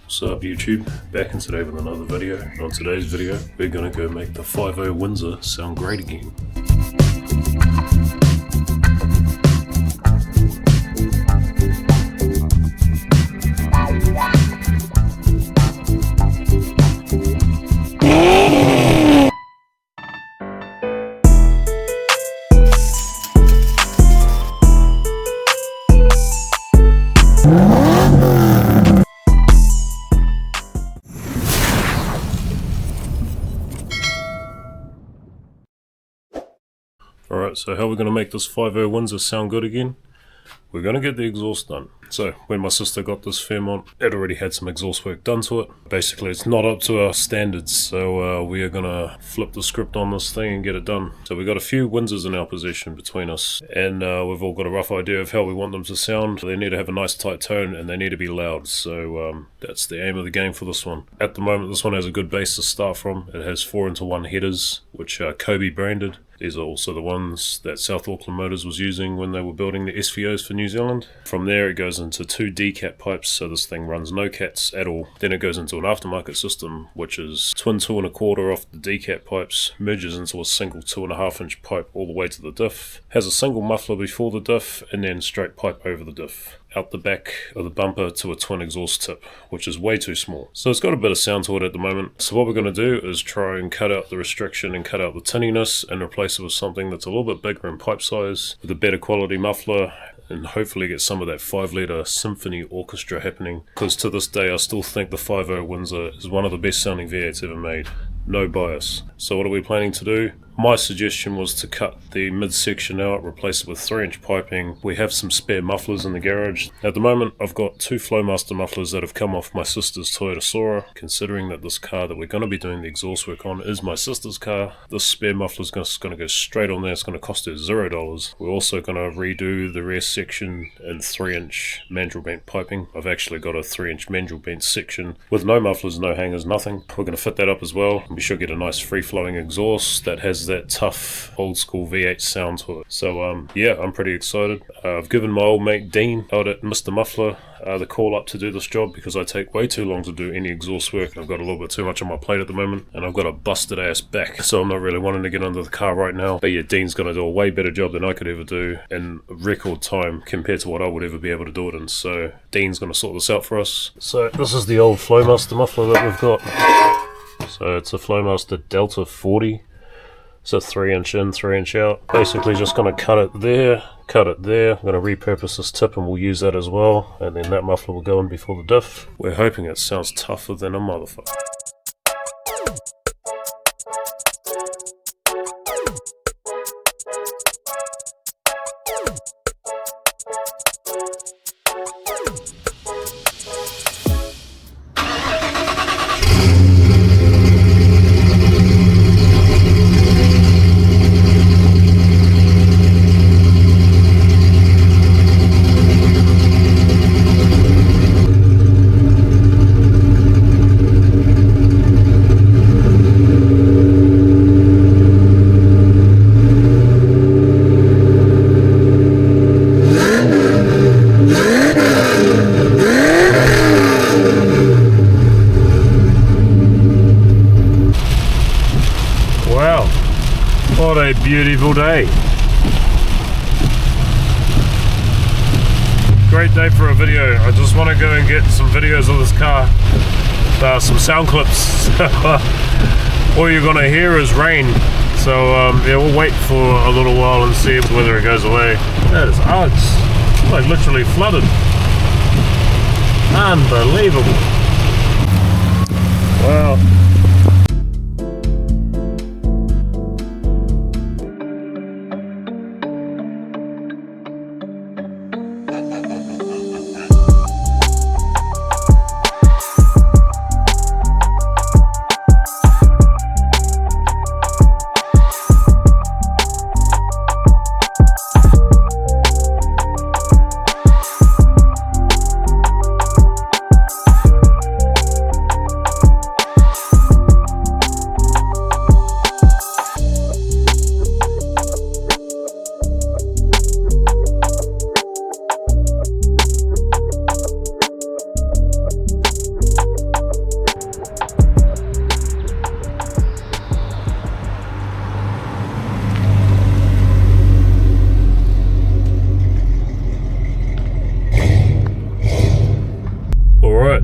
What's up YouTube, back in today with another video. And on today's video we're gonna go make the 5.0 Windsor sound great again. Alright, so how we're going to make this 5.0 Windsor sound good again? We're going to get the exhaust done. So when my sister got this Fairmont, it already had some exhaust work done to it. Basically it's not up to our standards, so we are going to flip the script on this thing and get it done. So we've got a few Windsors in our possession between us, and we've all got a rough idea of how we want them to sound. They need to have a nice tight tone and they need to be loud, so that's the aim of the game for this one. At the moment this one has a good base to start from. It has 4-into-1 headers, which are Kobe branded. These are also the ones that South Auckland Motors was using when they were building the SVOs for New Zealand. From there it goes into 2 D-cap pipes, so this thing runs no cats at all. Then it goes into an aftermarket system, which is twin 2.25 off the D-cap pipes, merges into a single 2.5-inch pipe all the way to the diff, has a single muffler before the diff, and then straight pipe over the diff, out the back of the bumper to a twin exhaust tip, which is way too small. So it's got a bit of sound to it at the moment. So what we're going to do is try and cut out the restriction and cut out the tinniness and replace it with something that's a little bit bigger in pipe size, with a better quality muffler, and hopefully get some of that 5-litre symphony orchestra happening. Because to this day I still think the 5.0 Windsor is one of the best sounding V8s ever made. No bias. So what are we planning to do? My suggestion was to cut the midsection out, replace it with 3-inch piping. We have some spare mufflers in the garage. At the moment I've got 2 Flowmaster mufflers that have come off my sister's Toyota Sora. Considering that this car that we're going to be doing the exhaust work on is my sister's car, this spare muffler is going to go straight on there. It's going to cost her $0. We're also going to redo the rear section in 3-inch mandrel bent piping. I've actually got a 3-inch mandrel bent section with no mufflers, no hangers, nothing. We're going to fit that up as well. We should get a nice free-flowing exhaust that has that tough old school V8 sound to it. So yeah, I'm pretty excited. I've given my old mate Dean out at Mister Muffler the call up to do this job because I take way too long to do any exhaust work. I've got a little bit too much on my plate at the moment and I've got a busted ass back, so I'm not really wanting to get under the car right now. But yeah, Dean's going to do a way better job than I could ever do in record time compared to what I would ever be able to do it in. So Dean's going to sort this out for us. So this is the old Flowmaster muffler that we've got. So it's a Flowmaster Delta 40. It's a 3-inch in, 3-inch out. Basically just going to cut it there, cut it there. I'm going to repurpose this tip and we'll use that as well. And then that muffler will go in before the diff. We're hoping it sounds tougher than a motherfucker. What a beautiful day. Great day for a video. I just want to go and get some videos of this car, some sound clips. All you're going to hear is rain. So yeah, we'll wait for a little while and see whether it goes away. That is it's like literally flooded. Unbelievable. Wow.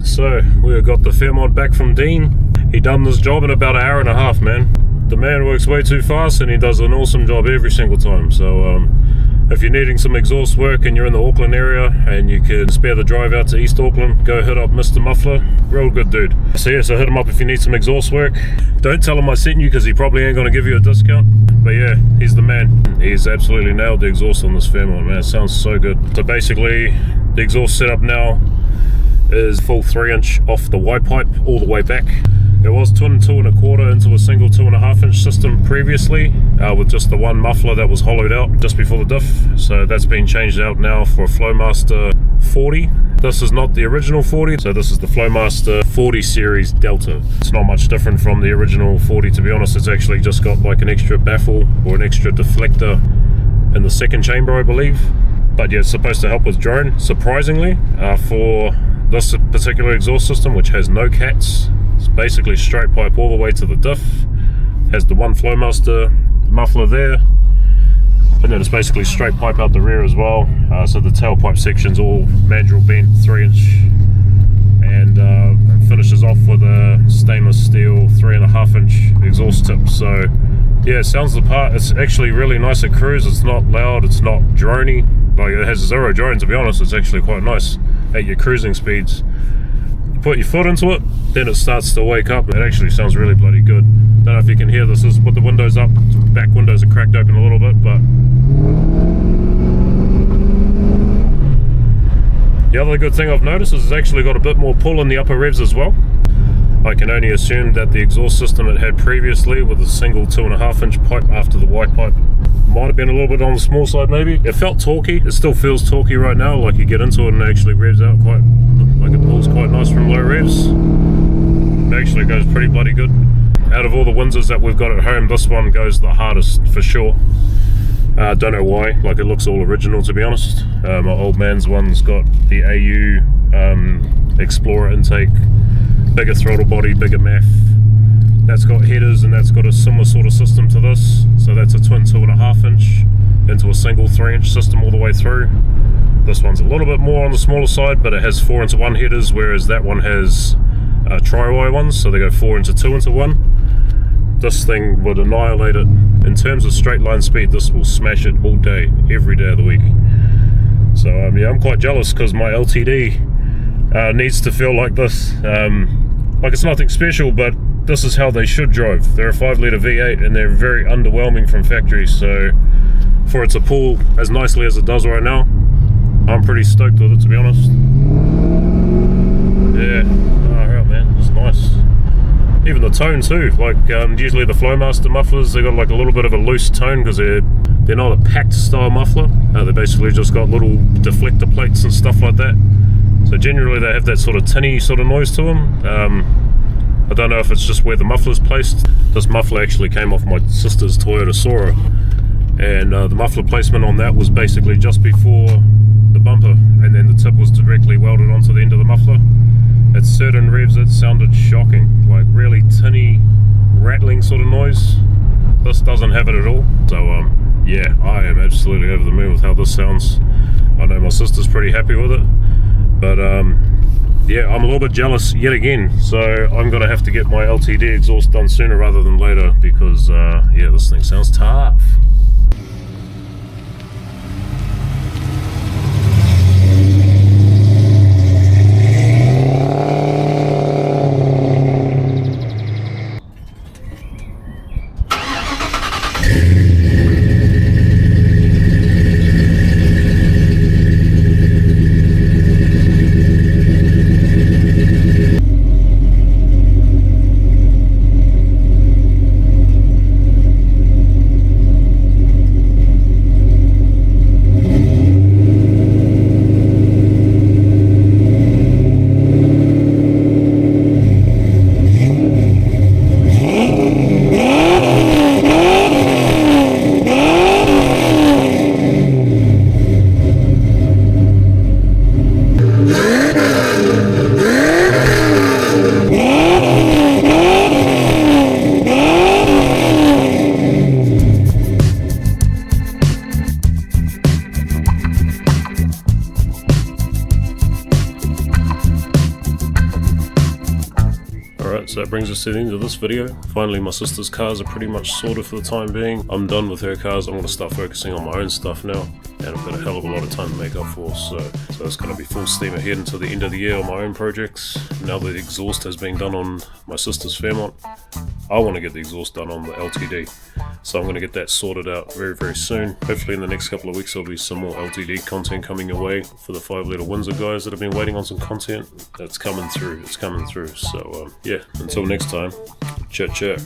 So we got the Fairmont back from Dean. He done this job in about an hour and a half, man. The man works way too fast and he does an awesome job every single time. So if you're needing some exhaust work and you're in the Auckland area and you can spare the drive out to East Auckland, go hit up Mister Muffler. Real good dude. So yeah, so hit him up if you need some exhaust work. Don't tell him I sent you because he probably ain't going to give you a discount. But yeah, he's the man. He's absolutely nailed the exhaust on this Fairmont, man. It sounds so good. So basically, the exhaust setup now is full 3-inch off the Y pipe all the way back. It was twin 2.25 into a single 2.5-inch system previously, with just the one muffler that was hollowed out just before the diff. So that's been changed out now for a Flowmaster 40. This is not the original 40, so this is the Flowmaster 40 series Delta. It's not much different from the original 40, to be honest. It's actually just got like an extra baffle or an extra deflector in the second chamber, I believe. But yeah, it's supposed to help with drone, surprisingly, for this particular exhaust system, which has no cats. It's basically straight pipe all the way to the diff. Has the one Flowmaster muffler there, and then it's basically straight pipe out the rear as well. So the tailpipe section's all mandrel bent 3-inch, and finishes off with a stainless steel 3.5-inch exhaust tip. So yeah, it sounds the part. It's actually really nice at cruise. It's not loud, it's not drony. Like, it has zero drone, to be honest. It's actually quite nice at your cruising speeds. You put your foot into it, then it starts to wake up. It actually sounds really bloody good. Don't know if you can hear this. Is put the windows up. The back windows are cracked open a little bit, but the other good thing I've noticed is it's actually got a bit more pull in the upper revs as well. I can only assume that the exhaust system it had previously with a single 2.5-inch pipe after the Y pipe might have been a little bit on the small side maybe. It felt torquey. It still feels torquey right now. Like, you get into it and it actually revs out quite, like, it pulls quite nice from low revs. It actually goes pretty bloody good. Out of all the Windsors that we've got at home, this one goes the hardest for sure. Don't know why. Like, it looks all original, to be honest. My old man's one's got the AU Explorer intake, bigger throttle body, bigger MAF. That's got headers and that's got a similar sort of system to this. So that's a twin 2.5-inch into a single 3-inch system all the way through. This one's a little bit more on the smaller side, but it has 4-into-1 headers, whereas that one has tri-Y ones, so they go 4-into-2-into-1. This thing would annihilate it. In terms of straight line speed, this will smash it all day, every day of the week. So yeah, I'm quite jealous because my LTD needs to feel like this. Like, it's nothing special, but this is how they should drive. They're a 5-litre V8 and they're very underwhelming from factory, so for it to pull as nicely as it does right now, I'm pretty stoked with it, to be honest. Yeah, alright man, it's nice. Even the tone too, like usually the Flowmaster mufflers, they got like a little bit of a loose tone because they're not a packed style muffler. They basically just got little deflector plates and stuff like that. So generally they have that sort of tinny sort of noise to them. I don't know if it's just where the muffler's placed. This muffler actually came off my sister's Toyota Sora, and the muffler placement on that was basically just before the bumper, and then the tip was directly welded onto the end of the muffler. At certain revs it sounded shocking, like really tinny, rattling sort of noise. This doesn't have it at all. So yeah, I am absolutely over the moon with how this sounds. I know my sister's pretty happy with it, but yeah, I'm a little bit jealous yet again, so I'm gonna have to get my LTD exhaust done sooner rather than later because yeah, this thing sounds tough. Alright, so that brings us to the end of this video. Finally, my sister's cars are pretty much sorted for the time being. I'm done with her cars. I'm going to start focusing on my own stuff now, and I've got a hell of a lot of time to make up for, so it's going to be full steam ahead until the end of the year on my own projects. Now the exhaust has been done on my sister's Fairmont, I want to get the exhaust done on the LTD, so I'm going to get that sorted out very, very soon. Hopefully in the next couple of weeks there'll be some more LTD content coming your way for the 5-litre Windsor guys that have been waiting on some content. That's coming through, it's coming through. So yeah, until next time, chat chat.